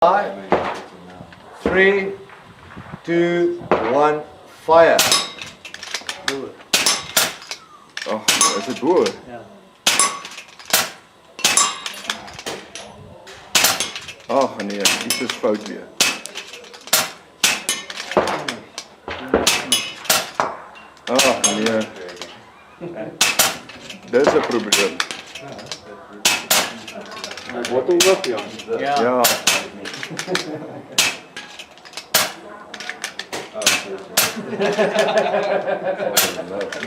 5, 3, 2, 1, fire. Oh, is het door? Ja. Ach nee, iets is fout weer. Ach nee. Dit is 'n probleem. Wat ook ja. Ja.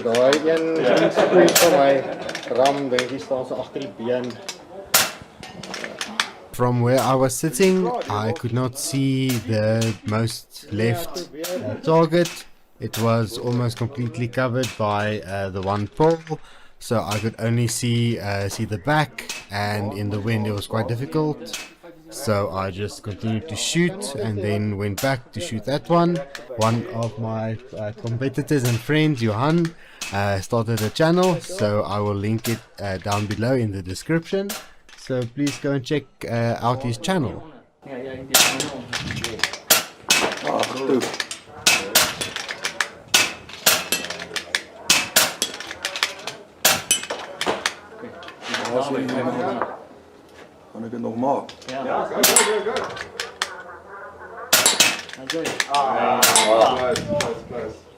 Daai een sproei van my ram dingetjie staan so agter die been. From where I was sitting, I could not see the most left target. It was almost completely covered by the one pole, so I could only see the back, and in the wind it was quite difficult. So I just continued to shoot and then went back to shoot that one. One of my competitors and friends, Johan, started a channel, so I will link it down below in the description. So please go and check out his channel. Ach toe. Kan ek dit nog maak? Ja, Go. go. Close.